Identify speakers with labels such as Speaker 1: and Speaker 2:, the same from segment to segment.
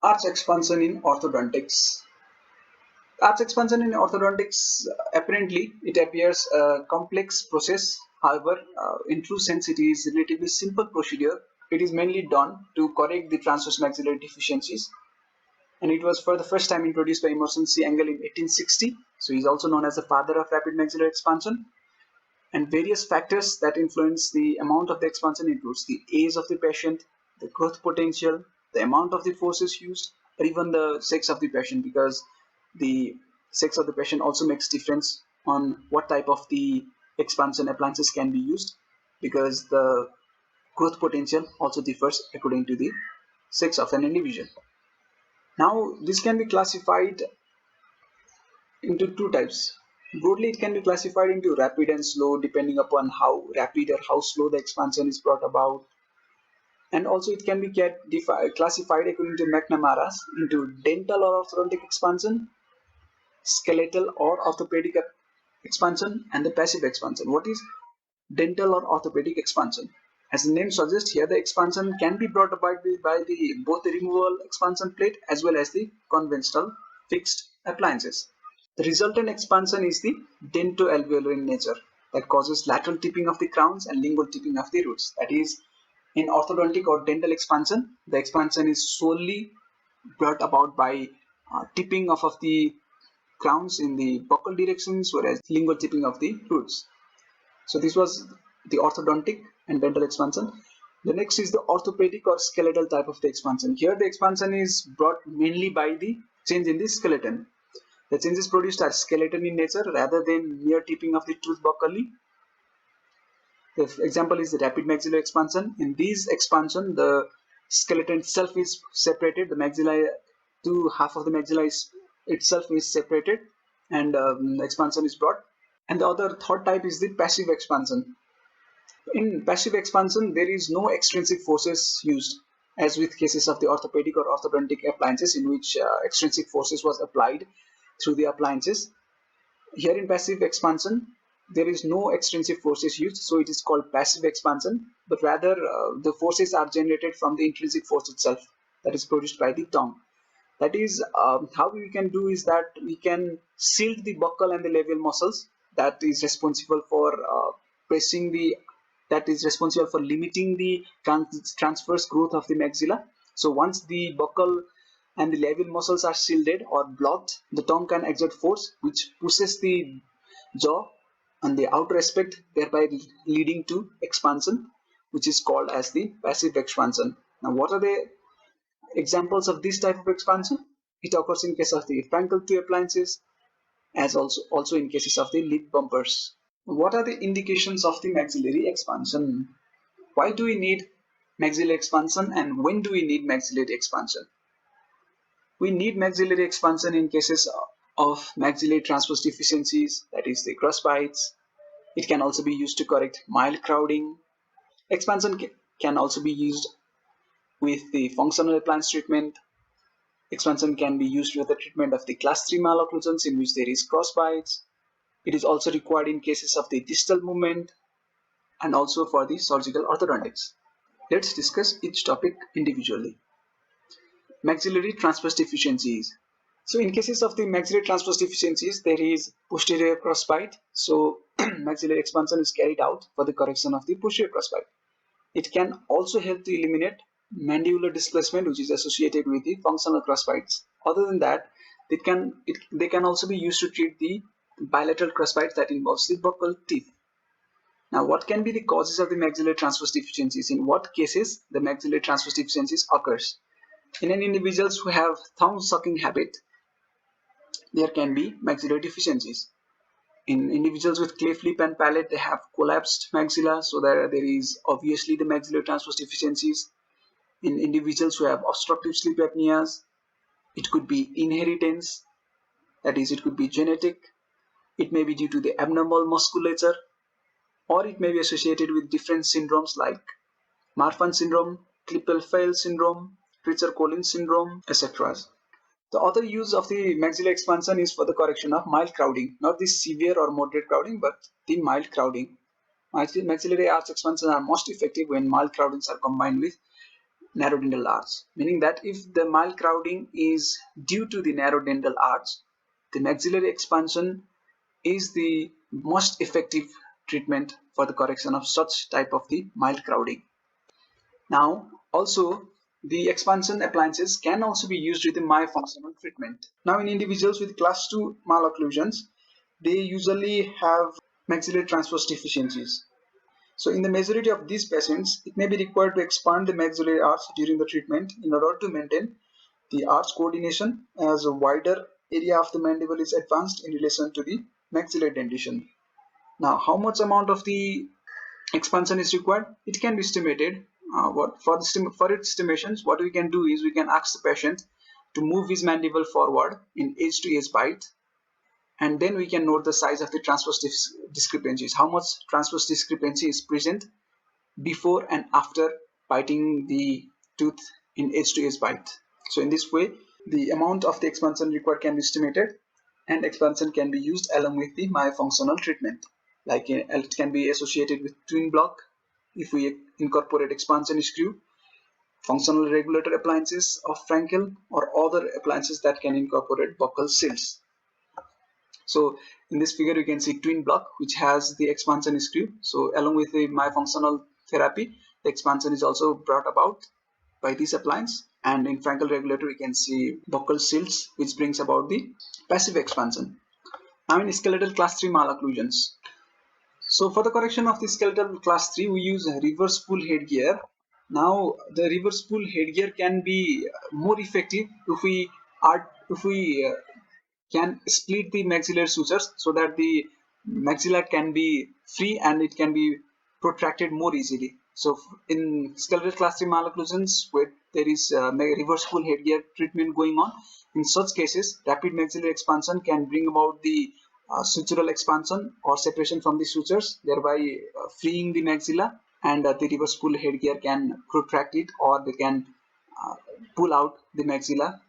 Speaker 1: Arch expansion in orthodontics. Arch expansion in orthodontics, apparently, it appears a complex process. However, in true sense, it is a relatively simple procedure. It is mainly done to correct the transverse maxillary deficiencies, and it was for the first time introduced by Emerson C. Engel in 1860. So he is also known as the father of rapid maxillary expansion. And various factors that influence the amount of the expansion includes the age of the patient, the growth potential, the amount of the forces used, or even the sex of the patient, because the sex of the patient also makes difference on what type of the expansion appliances can be used, because the growth potential also differs according to the sex of an individual. Now this can be classified into two types. Broadly, it can be classified into rapid and slow depending upon how rapid or how slow the expansion is brought about. And also, it can be classified according to McNamara's into dental or orthodontic expansion, skeletal or orthopedic expansion, and the passive expansion. What is dental or orthopedic expansion? As the name suggests, here the expansion can be brought about by the both the removable expansion plate as well as the conventional fixed appliances. The resultant expansion is the dentoalveolar in nature, that causes lateral tipping of the crowns and lingual tipping of the roots. That is, in orthodontic or dental expansion, the expansion is solely brought about by tipping off of the crowns in the buccal directions, whereas lingual tipping of the roots. So this was the orthodontic and dental expansion. The next is the orthopedic or skeletal type of the expansion. Here the expansion is brought mainly by the change in the skeleton. The changes produced are skeleton in nature rather than mere tipping of the tooth buccally. The example is the rapid maxillary expansion. In this expansion, the skeleton itself is separated. The maxilla, half of the maxilla itself is separated, and expansion is brought. And the other third type is the passive expansion. In passive expansion, there is no extrinsic forces used, as with cases of the orthopedic or orthodontic appliances, in which extrinsic forces was applied through the appliances. Here in passive expansion, there is no extrinsic forces used, so it is called passive expansion, but rather the forces are generated from the intrinsic force itself, that is produced by the tongue. That is, how we can do is that we can shield the buccal and the labial muscles that is responsible for pressing the that is responsible for limiting the transverse growth of the maxilla. So once the buccal and the labial muscles are shielded or blocked, the tongue can exert force which pushes the jaw on the outer aspect, thereby leading to expansion, which is called as the passive expansion. Now, what are the examples of this type of expansion? It occurs in case of the Frankel 2 appliances, as also in cases of the lip bumpers. What are the indications of the maxillary expansion? Why do we need maxillary expansion, and when do we need maxillary expansion? We need maxillary expansion in cases of maxillary transverse deficiencies, that is the crust bites. It can also be used to correct mild crowding. Expansion can also be used with the functional appliance treatment. Expansion can be used with the treatment of the class 3 malocclusions in which there is cross bites. It is also required in cases of the distal movement and also for the surgical orthodontics. Let's discuss each topic individually. Maxillary transverse deficiencies. So in cases of the maxillary transverse deficiencies, there is posterior crossbite. So maxillary expansion is carried out for the correction of the posterior crossbite. It can also help to eliminate mandibular displacement, which is associated with the functional crossbites. Other than that, they can also be used to treat the bilateral crossbites that involves the buccal teeth. Now, what can be the causes of the maxillary transverse deficiencies? In what cases the maxillary transverse deficiencies occurs? In an individuals who have thumb sucking habit, there can be maxillary deficiencies. In individuals with cleft lip and palate, they have collapsed maxilla, so there is obviously the maxillary transverse deficiencies. In individuals who have obstructive sleep apneas, it could be inheritance, that is, it could be genetic, it may be due to the abnormal musculature, or it may be associated with different syndromes like Marfan syndrome, Klippel-Feil syndrome, Treacher-Collins syndrome, etc. The other use of the maxillary expansion is for the correction of mild crowding, not the severe or moderate crowding, but the mild crowding. Maxillary arch expansions are most effective when mild crowdings are combined with narrow dental arch, meaning that if the mild crowding is due to the narrow dental arch, the maxillary expansion is the most effective treatment for the correction of such type of the mild crowding. Now, also the expansion appliances can also be used with the myofunctional treatment. Now, in individuals with class 2 malocclusions, they usually have maxillary transverse deficiencies. So in the majority of these patients, it may be required to expand the maxillary arch during the treatment in order to maintain the arch coordination as a wider area of the mandible is advanced in relation to the maxillary dentition. Now, how much amount of the expansion is required? It can be estimated. For its estimations, what we can do is we can ask the patient to move his mandible forward in edge to edge bite, and then we can note the size of the transverse discrepancies, how much transverse discrepancy is present before and after biting the tooth in edge to edge bite. So in this way, the amount of the expansion required can be estimated, and expansion can be used along with the myofunctional treatment. Like it can be associated with twin block if we incorporate expansion screw, functional regulator appliances of Frankel, or other appliances that can incorporate buccal seals. So in this figure, you can see twin block which has the expansion screw. So along with the myofunctional therapy, the expansion is also brought about by this appliance. And in Frankel regulator, we can see buccal seals which brings about the passive expansion. Now in skeletal class 3 malocclusions. So for the correction of the skeletal class 3, we use reverse pull headgear. Now the reverse pull headgear can be more effective if we can split the maxillary sutures so that the maxilla can be free and it can be protracted more easily. So in skeletal class 3 malocclusions where there is reverse pull headgear treatment going on, in such cases rapid maxillary expansion can bring about the sutural expansion or separation from the sutures, thereby freeing the maxilla, and the reverse pull headgear can protract it, or they can pull out the maxilla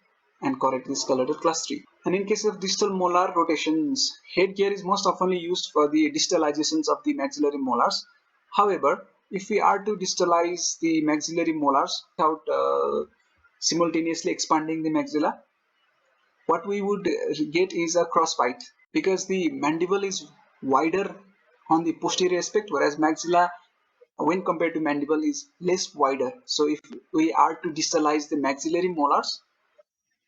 Speaker 1: and correct the skeletal class 3. And in case of distal molar rotations, headgear is most often used for the distalizations of the maxillary molars. However, if we are to distalize the maxillary molars without simultaneously expanding the maxilla, what we would get is a crossbite, because the mandible is wider on the posterior aspect, whereas maxilla when compared to mandible is less wider. So if we are to distalize the maxillary molars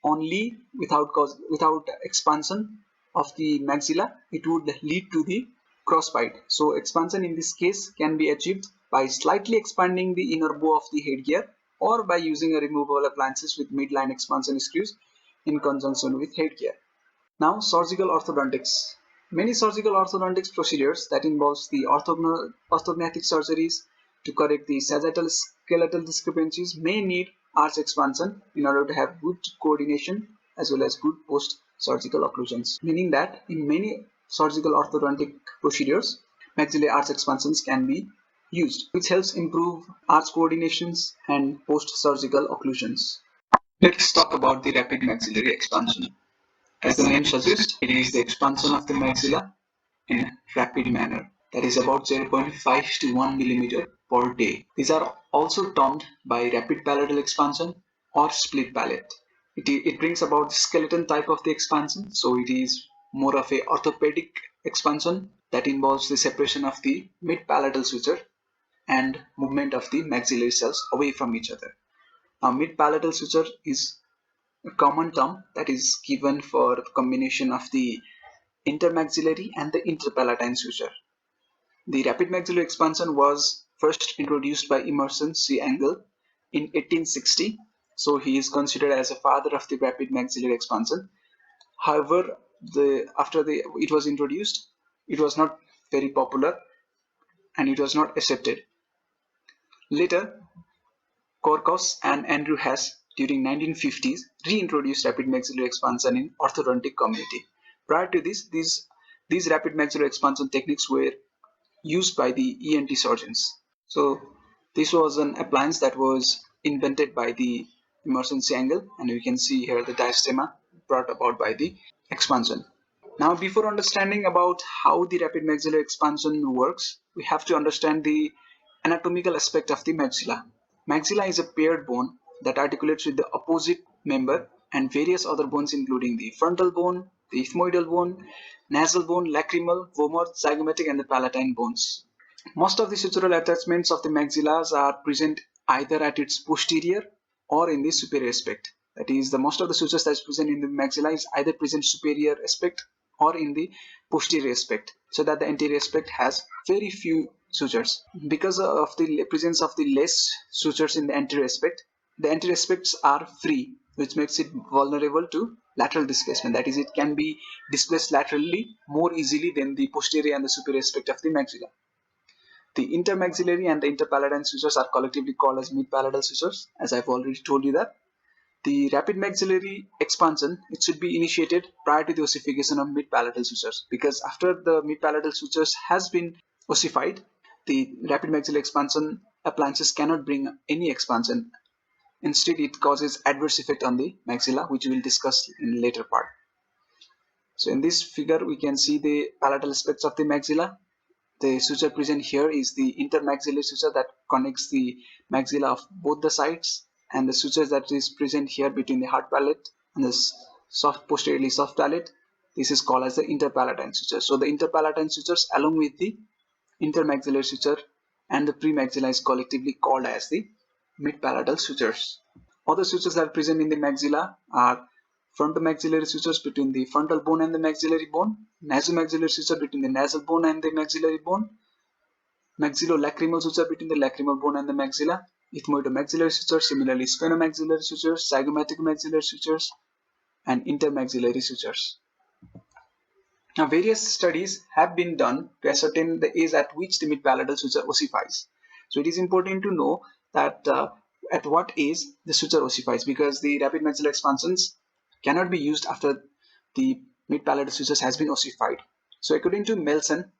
Speaker 1: only without expansion of the maxilla, it would lead to the crossbite. So expansion in this case can be achieved by slightly expanding the inner bow of the headgear, or by using a removable appliances with midline expansion screws in conjunction with headgear. Now, surgical orthodontics. Many surgical orthodontics procedures that involves the orthognathic surgeries to correct the sagittal skeletal discrepancies may need arch expansion in order to have good coordination as well as good post-surgical occlusions. Meaning that in many surgical orthodontic procedures, maxillary arch expansions can be used, which helps improve arch coordinations and post-surgical occlusions. Let's talk about the rapid maxillary expansion. As the name suggests, it is the expansion of the maxilla in a rapid manner, that is about 0.5 to 1 millimeter per day. These are also termed by rapid palatal expansion or split palate. It brings about the skeleton type of the expansion, so it is more of a orthopedic expansion that involves the separation of the mid-palatal suture and movement of the maxillary cells away from each other. Now, mid-palatal suture is a common term that is given for the combination of the intermaxillary and the interpalatine suture. The rapid maxillary expansion was first introduced by Emerson C. Engel in 1860, so he is considered as a father of the rapid maxillary expansion. However, after it was introduced, it was not very popular and it was not accepted. Later, Korkos and Andrew Hess during 1950s reintroduced rapid maxillary expansion in orthodontic community. Prior to this, these rapid maxillary expansion techniques were used by the ENT surgeons. So this was an appliance that was invented by the Emerson C. Engel, and you can see here the diastema brought about by the expansion. Now, before understanding about how the rapid maxillary expansion works, we have to understand the anatomical aspect of the maxilla. Maxilla is a paired bone that articulates with the opposite member and various other bones including the frontal bone, the ethmoidal bone, nasal bone, lacrimal, vomer, zygomatic and the palatine bones. Most of the sutural attachments of the maxillas are present either at its posterior or in the superior aspect. That is, the most of the sutures that is present in the maxilla is either present superior aspect or in the posterior aspect, so that the anterior aspect has very few sutures. Because of the presence of the less sutures in the anterior aspect, the anterior aspects are free, which makes it vulnerable to lateral displacement. That is, it can be displaced laterally more easily than the posterior and the superior aspect of the maxilla. The intermaxillary and the interpalatine sutures are collectively called as mid-palatal sutures, as I've already told you that. The rapid maxillary expansion, it should be initiated prior to the ossification of mid-palatal sutures, because after the mid-palatal sutures has been ossified, the rapid maxillary expansion appliances cannot bring any expansion. Instead, it causes adverse effect on the maxilla, which we will discuss in later part. So in this figure, we can see the palatal aspects of the maxilla. The suture present here is the intermaxillary suture that connects the maxilla of both the sides, and the suture that is present here between the hard palate and the posteriorly soft palate, this is called as the interpalatine suture. So the interpalatine sutures along with the intermaxillary suture and the premaxilla is collectively called as the mid-palatal sutures. Other sutures that are present in the maxilla are frontomaxillary sutures between the frontal bone and the maxillary bone, nasomaxillary suture between the nasal bone and the maxillary bone, maxillolacrimal suture between the lacrimal bone and the maxilla, ethmoidomaxillary suture, similarly sphenomaxillary sutures, zygomatic maxillary sutures, and intermaxillary sutures. Now, various studies have been done to ascertain the age at which the mid-palatal suture ossifies. So it is important to know that at what age the suture ossifies, because the rapid maxillary expansions cannot be used after the mid-palatal sutures has been ossified. So according to Melson,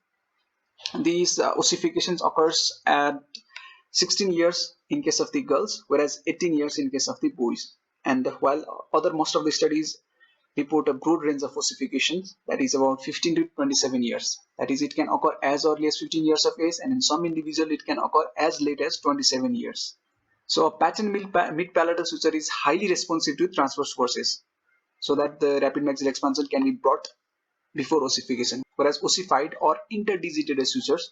Speaker 1: these ossifications occurs at 16 years in case of the girls, whereas 18 years in case of the boys. And while most of the studies report a broad range of ossifications, that is about 15 to 27 years. That is, it can occur as early as 15 years of age, and in some individual it can occur as late as 27 years. So a patent mid-palatal suture is highly responsive to transverse forces, so that the rapid maxillary expansion can be brought before ossification, whereas ossified or interdigitated sutures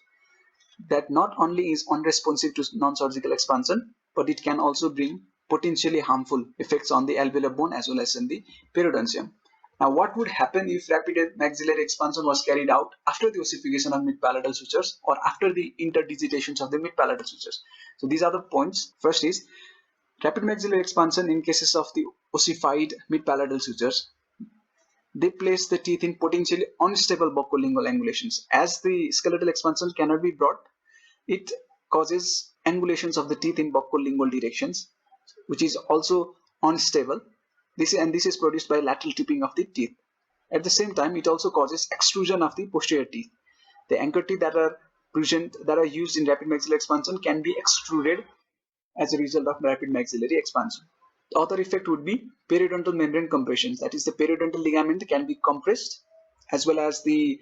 Speaker 1: that not only is unresponsive to non-surgical expansion, but it can also bring potentially harmful effects on the alveolar bone as well as in the periodontium. Now, what would happen if rapid maxillary expansion was carried out after the ossification of mid-palatal sutures or after the interdigitations of the mid-palatal sutures? So these are the points. First is rapid maxillary expansion in cases of the ossified mid-palatal sutures. They place the teeth in potentially unstable buccolingual angulations. As the skeletal expansion cannot be brought, it causes angulations of the teeth in buccolingual directions, which is also unstable. This is produced by lateral tipping of the teeth. At the same time, it also causes extrusion of the posterior teeth. The anchor teeth that are used in rapid maxillary expansion can be extruded as a result of rapid maxillary expansion. The other effect would be periodontal membrane compressions. That is, the periodontal ligament can be compressed, as well as the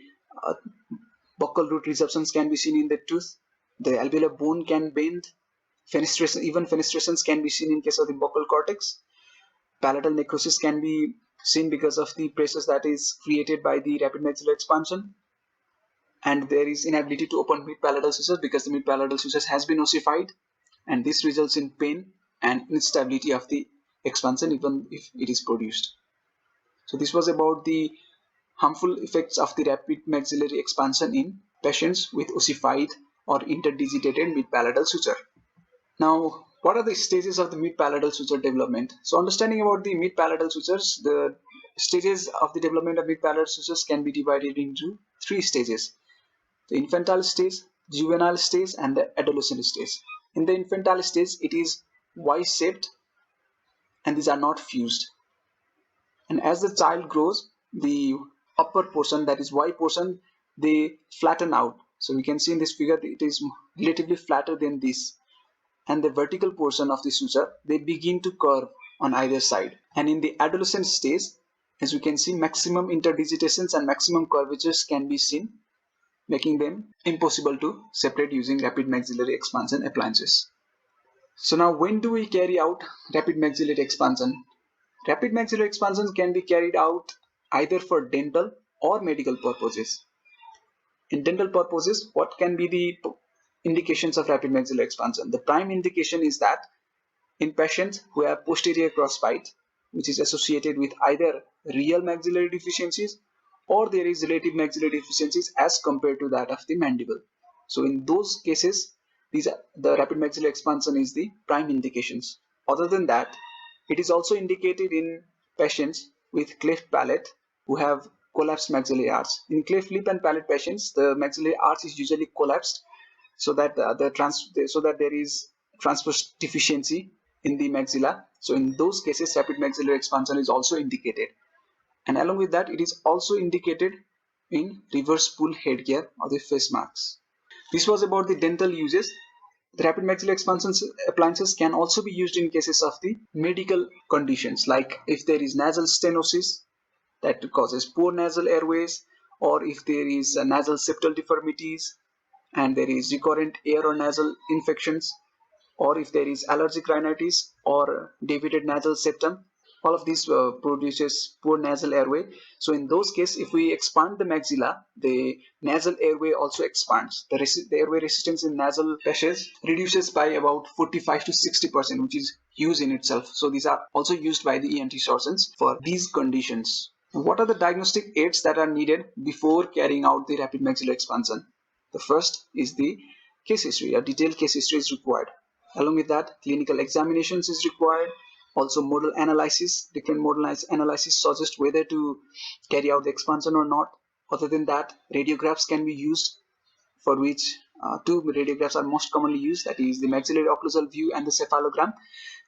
Speaker 1: buccal root resorptions can be seen in the tooth. The alveolar bone can bend. Even fenestrations can be seen in case of the buccal cortex. Palatal necrosis can be seen because of the pressures that is created by the rapid maxillary expansion. And there is inability to open mid-palatal sutures because the mid-palatal sutures has been ossified, and this results in pain and instability of the expansion even if it is produced. So this was about the harmful effects of the rapid maxillary expansion in patients with ossified or interdigitated mid-palatal suture. Now, what are the stages of the mid-palatal suture development? So understanding about the mid-palatal sutures, the stages of the development of mid-palatal sutures can be divided into 3 stages: the infantile stage, juvenile stage, and the adolescent stage. In the infantile stage, it is Y-shaped and these are not fused. And as the child grows, the upper portion, that is Y portion, they flatten out. So we can see in this figure it is relatively flatter than this. And the vertical portion of the suture, they begin to curve on either side. And in the adolescent stage, as we can see, maximum interdigitations and maximum curvatures can be seen, making them impossible to separate using rapid maxillary expansion appliances. So now, when do we carry out rapid maxillary expansion? Rapid maxillary expansion can be carried out either for dental or medical purposes. In dental purposes, what can be the indications of rapid maxillary expansion? The prime indication is that in patients who have posterior crossbite, which is associated with either real maxillary deficiencies or there is relative maxillary deficiencies as compared to that of the mandible. So in those cases, the rapid maxillary expansion is the prime indications. Other than that, it is also indicated in patients with cleft palate who have collapsed maxillary arch. In cleft lip and palate patients, the maxillary arch is usually collapsed so that there is transverse deficiency in the maxilla. So in those cases, rapid maxillary expansion is also indicated. And along with that, it is also indicated in reverse pull headgear or the face masks. This was about the dental uses. The rapid maxillary expansion appliances can also be used in cases of the medical conditions, like if there is nasal stenosis that causes poor nasal airways, or if there is nasal septal deformities and there is recurrent ear or nasal infections, or if there is allergic rhinitis or deviated nasal septum. All of these produces poor nasal airway. So in those cases, if we expand the maxilla, the nasal airway also expands. The airway resistance in nasal passages reduces by about 45 to 60%, which is huge in itself. So these are also used by the ENT surgeons for these conditions. What are the diagnostic aids that are needed before carrying out the rapid maxillary expansion? The first is the case history. A detailed case history is required. Along with that, clinical examinations is required. Also, modal analysis, different modal analysis suggest whether to carry out the expansion or not. Other than that, radiographs can be used, for which two radiographs are most commonly used, that is the maxillary occlusal view and the cephalogram.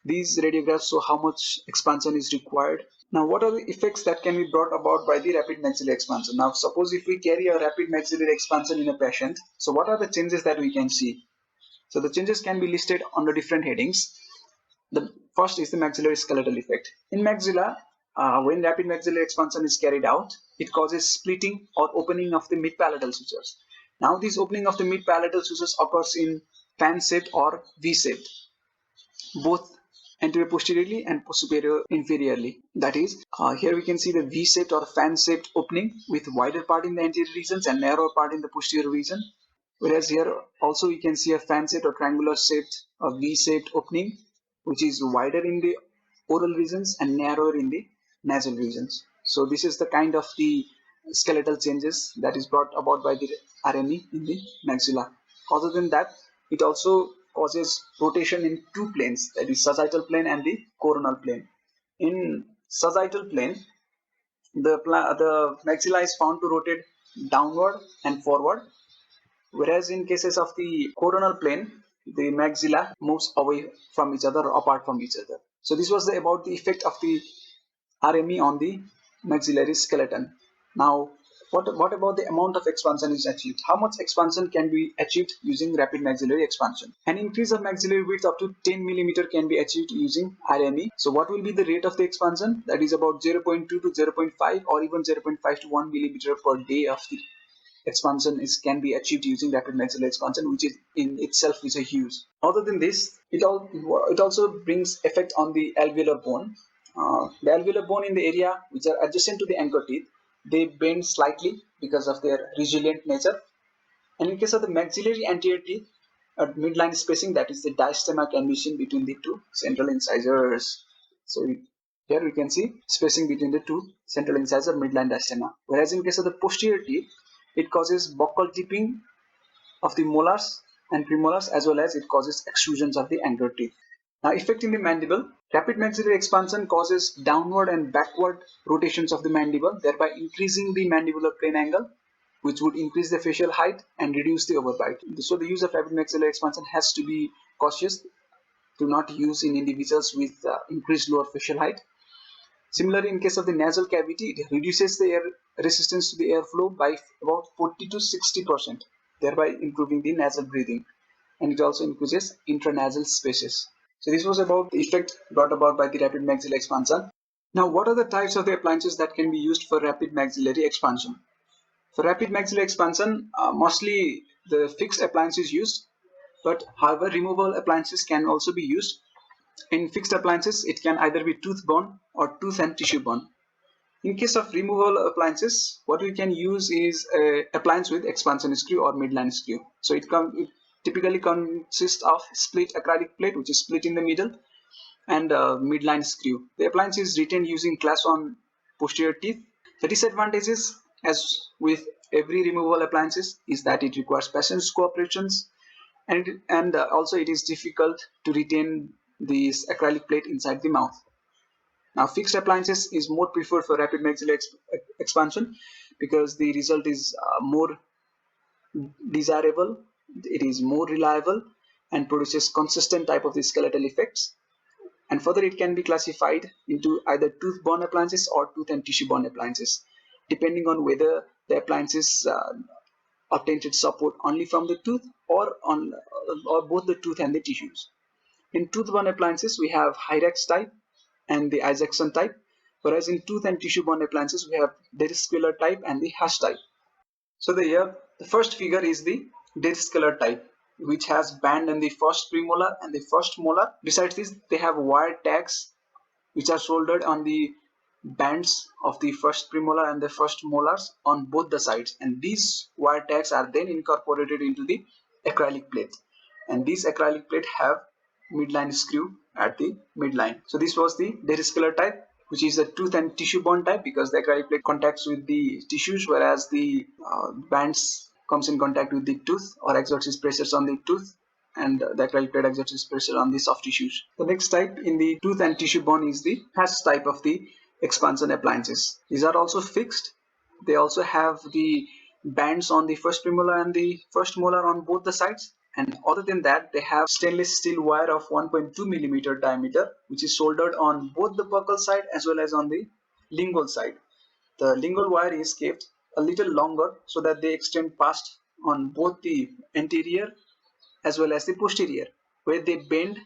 Speaker 1: These radiographs show how much expansion is required. Now, what are the effects that can be brought about by the rapid maxillary expansion? Now, suppose if we carry a rapid maxillary expansion in a patient, so what are the changes that we can see? So the changes can be listed under different headings. The first is the maxillary skeletal effect. In maxilla, when rapid maxillary expansion is carried out, it causes splitting or opening of the mid-palatal sutures. Now, this opening of the mid-palatal sutures occurs in fan-shaped or V-shaped, both anterior posteriorly and superior inferiorly. That is, here we can see the V-shaped or fan-shaped opening with wider part in the anterior regions and narrower part in the posterior region. Whereas here also we can see a fan-shaped or triangular shaped or V-shaped opening, which is wider in the oral regions and narrower in the nasal regions. So this is the kind of the skeletal changes that is brought about by the RME in the maxilla. Other than that, it also causes rotation in two planes, that is sagittal plane and the coronal plane. In sagittal plane, the maxilla is found to rotate downward and forward, whereas in cases of the coronal plane, the maxilla moves away from each other or apart from each other. So this was about the effect of the RME on the maxillary skeleton. Now, what about the amount of expansion is achieved? How much expansion can be achieved using rapid maxillary expansion? An increase of maxillary width up to 10 millimeter can be achieved using RME. So what will be the rate of the expansion? That is about 0.2 to 0.5 or even 0.5 to 1 millimeter per day of the expansion can be achieved using rapid maxillary expansion, which is in itself is a huge. Other than this, it also brings effect on the alveolar bone. The alveolar bone in the area which are adjacent to the anchor teeth, they bend slightly because of their resilient nature. And in case of the maxillary anterior teeth, a midline spacing, that is the diastema, can be seen between the two central incisors. So here we can see spacing between the two central incisor, midline diastema. Whereas in case of the posterior teeth, it causes buccal tipping of the molars and premolars, as well as it causes extrusions of the anchor teeth. Now, affecting the mandible, rapid maxillary expansion causes downward and backward rotations of the mandible, thereby increasing the mandibular plane angle, which would increase the facial height and reduce the overbite. So the use of rapid maxillary expansion has to be cautious to not use in individuals with increased lower facial height. Similarly, in case of the nasal cavity, it reduces the air resistance to the airflow by about 40 to 60%, thereby improving the nasal breathing. And it also increases intranasal spaces. So this was about the effect brought about by the rapid maxillary expansion. Now, what are the types of the appliances that can be used for rapid maxillary expansion? For rapid maxillary expansion, mostly the fixed appliance is used, But however, removable appliances can also be used. In fixed appliances, it can either be tooth borne or tooth and tissue borne. In case of removable appliances, what we can use is a appliance with expansion screw or midline screw. So it typically consists of split acrylic plate, which is split in the middle, and a midline screw. The appliance is retained using class on posterior teeth. The disadvantages, as with every removable appliances, is that it requires patient's cooperations, and also it is difficult to retain this acrylic plate inside the mouth. Now, fixed appliances is more preferred for rapid maxillary expansion because the result is more desirable, it is more reliable, and produces consistent type of the skeletal effects. And further, it can be classified into either tooth-borne appliances or tooth and tissue-borne appliances, depending on whether the appliances obtained its support only from the tooth or both the tooth and the tissues. In tooth-borne appliances, we have Hyrax type and the Isaacson type, whereas in tooth and tissue-borne appliances, we have Derisqueler type and the Hash type. So the first figure is the Derisqueler type, which has band in the first premolar and the first molar. Besides this, they have wire tags which are soldered on the bands of the first premolar and the first molars on both the sides, and these wire tags are then incorporated into the acrylic plate, and these acrylic plate have midline screw at the midline. So this was the Derisqueler type, which is a tooth and tissue bond type because the acrylic plate contacts with the tissues, whereas the bands comes in contact with the tooth or exerts its pressures on the tooth, and the acrylic plate exerts its pressure on the soft tissues. The next type in the tooth and tissue bond is the Hash type of the expansion appliances. These are also fixed. They also have the bands on the first premolar and the first molar on both the sides, and other than that, they have stainless steel wire of 1.2 millimeter diameter, which is soldered on both the buccal side as well as on the lingual side. The lingual wire is kept a little longer so that they extend past on both the anterior as well as the posterior, where they bend,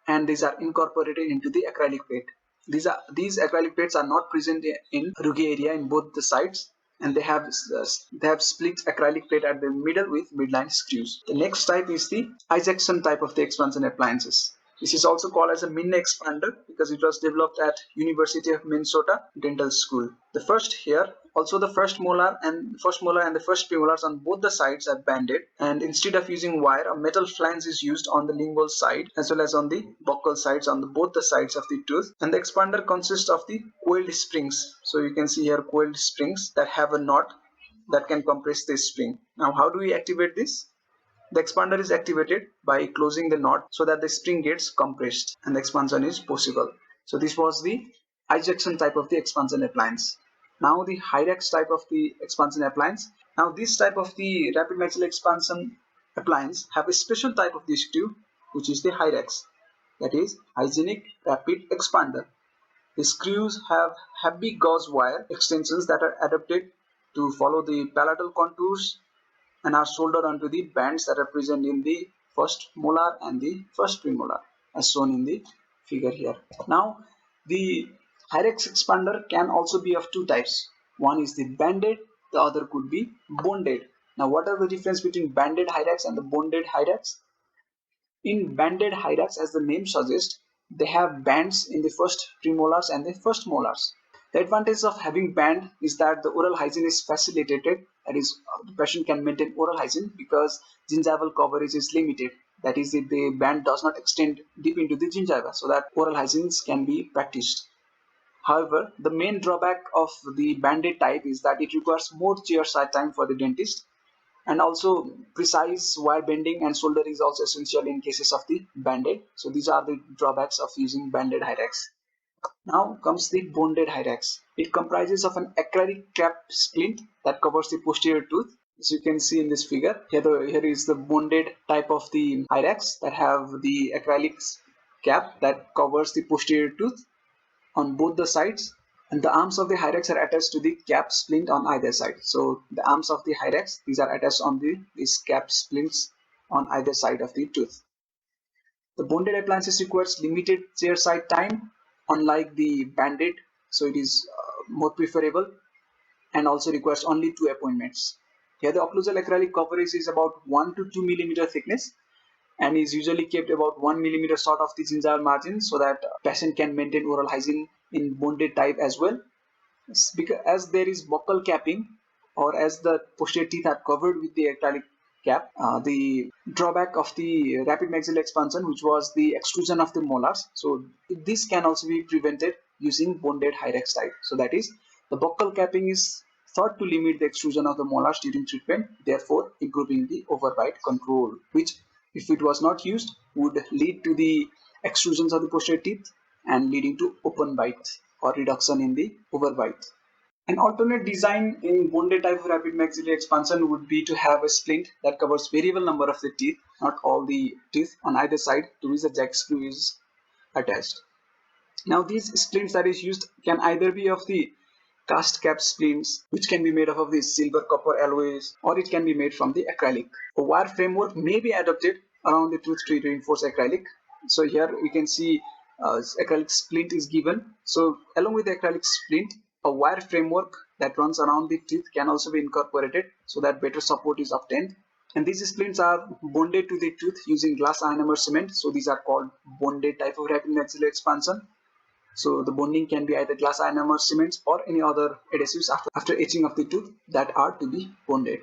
Speaker 1: and these are incorporated into the acrylic plate. These acrylic plates are not present in rugae area in both the sides, and they have split acrylic plate at the middle with midline screws. The next type is the Isaacson type of the expansion appliances. This is also called as a Minne expander because it was developed at University of Minnesota Dental School. The first here, also the first molar and the first premolars on both the sides are banded, and instead of using wire, a metal flange is used on the lingual side as well as on the buccal sides on both the sides of the tooth. And the expander consists of the coiled springs. So you can see here coiled springs that have a knot that can compress the spring. Now, how do we activate this? The expander is activated by closing the knot so that the spring gets compressed and the expansion is possible. So this was the Isaacson type of the expansion appliance. Now the Hyrax type of the expansion appliance. Now this type of the rapid maxillary expansion appliance have a special type of the screw, which is the Hyrax, that is hygienic rapid expander. The screws have heavy gauze wire extensions that are adapted to follow the palatal contours and are soldered onto the bands that are present in the first molar and the first premolar, as shown in the figure here. Now, the Hyrax expander can also be of two types. One is the banded, the other could be bonded. Now, what are the difference between banded Hyrax and the bonded Hyrax? In banded Hyrax, as the name suggests, they have bands in the first premolars and the first molars. The advantage of having band is that the oral hygiene is facilitated. That is, the patient can maintain oral hygiene because gingival coverage is limited. That is, if the band does not extend deep into the gingiva, so that oral hygiene can be practiced. However, the main drawback of the banded type is that it requires more chair side time for the dentist, and also precise wire bending and solder is also essential in cases of the banded. So these are the drawbacks of using banded Hyrax. Now comes the bonded Hyrax. It comprises of an acrylic cap splint that covers the posterior tooth. As you can see in this figure, here is the bonded type of the Hyrax that have the acrylic cap that covers the posterior tooth on both the sides, and the arms of the Hyrax are attached to the cap splint on either side. So the arms of the Hyrax, these are attached on these cap splints on either side of the tooth. The bonded appliances requires limited chair side time, unlike the banded, so it is more preferable, and also requires only 2 appointments. Here the occlusal acrylic coverage is about 1 to 2 millimeter thickness, and is usually kept about 1 millimeter short of the gingival margin so that patient can maintain oral hygiene in bonded type as well. Because as there is buccal capping, or as the posterior teeth are covered with the acrylic cap, the drawback of the rapid maxillary expansion, which was the extrusion of the molars, so this can also be prevented using bonded Hyrax type. So that is, the buccal capping is thought to limit the extrusion of the molars during treatment, therefore improving the overbite control, which if it was not used would lead to the extrusions of the posterior teeth and leading to open bite or reduction in the overbite. An alternate design in bonded type of rapid maxillary expansion would be to have a splint that covers variable number of the teeth, not all the teeth, on either side, to which the jack screw is attached. Now these splints that is used can either be of the cast cap splints, which can be made of the silver copper alloys, or it can be made from the acrylic. A wire framework may be adopted around the tooth to reinforce acrylic. So here we can see acrylic splint is given. So along with the acrylic splint, a wire framework that runs around the teeth can also be incorporated so that better support is obtained. And these splints are bonded to the tooth using glass ionomer cement. So these are called bonded type of rapid maxillary expansion. So the bonding can be either glass ionomer cements or any other adhesives after etching of the tooth that are to be bonded.